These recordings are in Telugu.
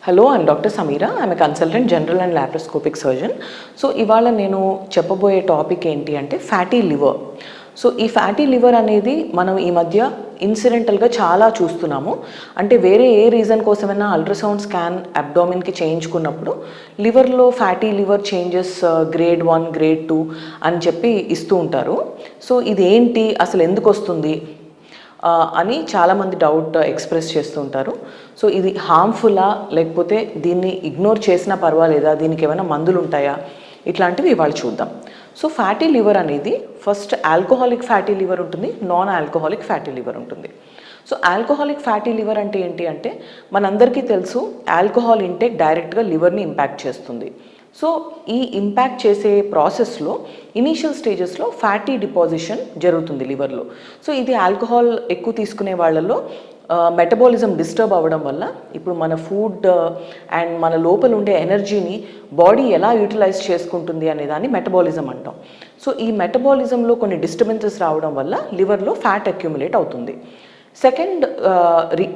Hello, I'm Dr. Samira. I'm a consultant general and laparoscopic surgeon. So, ఇవాళ నేను చెప్పబోయే టాపిక్ ఏంటి అంటే ఫ్యాటీ లివర్. సో ఈ ఫ్యాటీ లివర్ అనేది మనం ఈ మధ్య ఇన్సిడెంటల్గా చాలా చూస్తున్నాము. అంటే వేరే ఏ రీజన్ కోసమైనా అల్ట్రాసౌండ్ స్కాన్ అబ్డామిన్కి చేయించుకున్నప్పుడు లివర్లో fatty liver changes grade 1, grade 2 అని చెప్పి ఇస్తూ ఉంటారు. సో ఇది ఏంటి, అసలు ఎందుకు వస్తుంది అని చాలామంది డౌట్ ఎక్స్ప్రెస్ చేస్తూ ఉంటారు. సో ఇది హార్మ్ఫుల్లా, లేకపోతే దీన్ని ఇగ్నోర్ చేసినా పర్వాలేదా, దీనికి ఏమైనా మందులు ఉంటాయా, ఇట్లాంటివి ఇవాళ చూద్దాం. సో ఫ్యాటీ లివర్ అనేది ఫస్ట్ ఆల్కహాలిక్ ఫ్యాటీ లివర్ ఉంటుంది, నాన్ ఆల్కహాలిక్ ఫ్యాటీ లివర్ ఉంటుంది. సో ఆల్కహాలిక్ ఫ్యాటీ లివర్ అంటే ఏంటి అంటే మనందరికీ తెలుసు ఆల్కహాల్ ఇంటేక్ డైరెక్ట్గా లివర్ని ఇంపాక్ట్ చేస్తుంది. సో ఈ ఇంపాక్ట్ చేసే ప్రాసెస్లో ఇనీషియల్ స్టేజెస్లో ఫ్యాటీ డిపాజిషన్ జరుగుతుంది లివర్లో. సో ఇది ఆల్కహాల్ ఎక్కువ తీసుకునే వాళ్ళలో మెటబాలిజం డిస్టర్బ్ అవ్వడం వల్ల ఇప్పుడు మన ఫుడ్ అండ్ మన లోపల ఉండే ఎనర్జీని బాడీ ఎలా యూటిలైజ్ చేసుకుంటుంది అనే దాన్ని మెటబాలిజం అంటాం. సో ఈ మెటబాలిజంలో కొన్ని డిస్టర్బెన్సెస్ రావడం వల్ల లివర్లో ఫ్యాట్ అక్యుములేట్ అవుతుంది. సెకండ్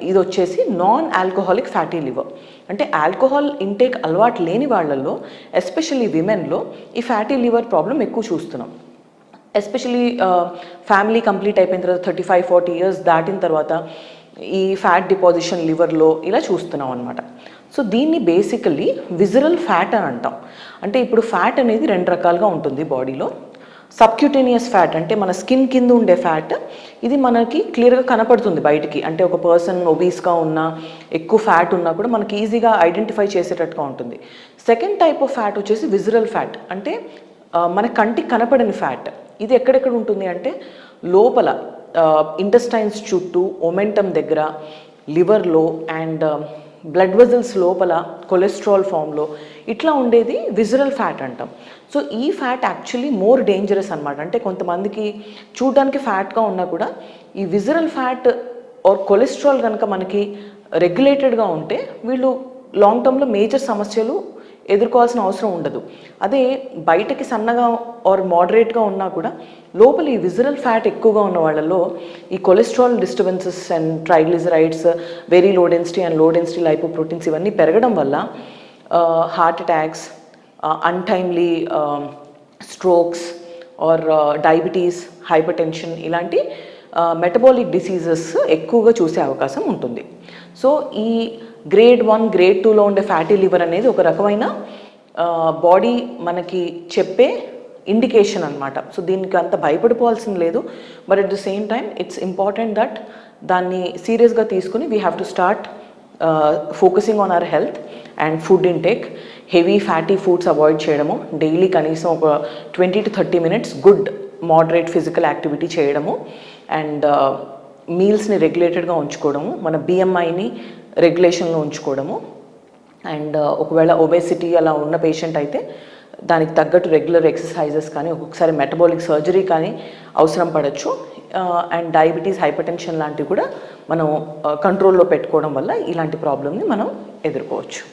ఇది వచ్చేసి నాన్ ఆల్కహాలిక్ ఫ్యాటీ లివర్. అంటే ఆల్కహాల్ ఇంటేక్ అలవాటు లేని వాళ్ళల్లో ఎస్పెషల్లీ విమెన్లో ఈ ఫ్యాటీ లివర్ ప్రాబ్లం ఎక్కువ చూస్తున్నాం. ఎస్పెషలీ ఫ్యామిలీ కంప్లీట్ అయిపోయిన తర్వాత 35-40 years దాటిన తర్వాత ఈ ఫ్యాట్ డిపాజిషన్ లివర్లో ఇలా చూస్తున్నాం అనమాట. సో దీన్ని బేసికల్లీ విజరల్ ఫ్యాట్ అని అంటాం. అంటే ఇప్పుడు ఫ్యాట్ అనేది 2 రకాలుగా ఉంటుంది బాడీలో. సబ్క్యూటేనియస్ ఫ్యాట్ అంటే మన స్కిన్ కింద ఉండే ఫ్యాట్, ఇది మనకి క్లియర్గా కనపడుతుంది బయటికి. అంటే ఒక పర్సన్ ఒబీస్గా ఉన్నా, ఎక్కువ ఫ్యాట్ ఉన్నా కూడా మనకి ఈజీగా ఐడెంటిఫై చేసేటట్టుగా ఉంటుంది. సెకండ్ టైప్ ఆఫ్ ఫ్యాట్ వచ్చేసి విజరల్ ఫ్యాట్, అంటే మన కంటికి కనపడని ఫ్యాట్. ఇది ఎక్కడెక్కడ ఉంటుంది అంటే లోపల ఇంటెస్టైన్స్ చుట్టూ, ఒమెంటమ్ దగ్గర, లివర్లో అండ్ బ్లడ్ వెజల్స్ లోపల, కొలెస్ట్రాల్ ఫామ్లో ఇట్లా ఉండేది విజరల్ ఫ్యాట్ అంటాం. సో ఈ ఫ్యాట్ యాక్చువల్లీ మోర్ డేంజరస్ అనమాట. అంటే కొంతమందికి చూడడానికి ఫ్యాట్గా ఉన్నా కూడా ఈ విజరల్ ఫ్యాట్ ఆర్ కొలెస్ట్రాల్ కనుక మనకి రెగ్యులేటెడ్గా ఉంటే వీళ్ళు లాంగ్ టర్మ్లో మేజర్ సమస్యలు ఎదుర్కోవాల్సిన అవసరం ఉండదు. అదే బయటకి సన్నగా ఆర్ మోడరేట్గా ఉన్నా కూడా లోపల ఈ విజరల్ ఫ్యాట్ ఎక్కువగా ఉన్న వాళ్ళలో ఈ cholesterol disturbances and triglycerides, very low density and low density lipoproteins ఇవన్నీ పెరగడం వల్ల heart attacks, untimely strokes are diabetes, hyper tension ఇలాంటి మెటబాలిక్ డిసీజెస్ ఎక్కువగా చూసే అవకాశం ఉంటుంది. సో ఈ గ్రేడ్ 1, గ్రేడ్ 2లో ఉండే ఫ్యాటీ లివర్ అనేది ఒక రకమైన బాడీ మనకి చెప్పే ఇండికేషన్ అనమాట. సో దీనికి అంత భయపడిపోవాల్సింది లేదు. But at the same time it's important that దాన్ని సీరియస్గా తీసుకుని we have to start focusing on our health and food intake. Heavy fatty foods avoid చేయడము, డైలీ కనీసం ఒక 20 to 30 minutes good moderate physical activity చేయడము, అండ్ మీల్స్ని రెగ్యులేటెడ్గా ఉంచుకోవడము, మన బిఎంఐని రెగ్యులేషన్లో ఉంచుకోవడము, అండ్ ఒకవేళ ఒబేసిటీ అలా ఉన్న పేషెంట్ అయితే దానికి తగ్గట్టు రెగ్యులర్ ఎక్సర్సైజెస్ కానీ, ఒక్కొక్కసారి మెటబాలిక్ సర్జరీ కానీ అవసరం పడవచ్చు. అండ్ డయాబెటీస్, హైపర్ టెన్షన్ లాంటివి కూడా మనం కంట్రోల్లో పెట్టుకోవడం వల్ల ఇలాంటి ప్రాబ్లమ్ని మనం ఎదుర్కోవచ్చు.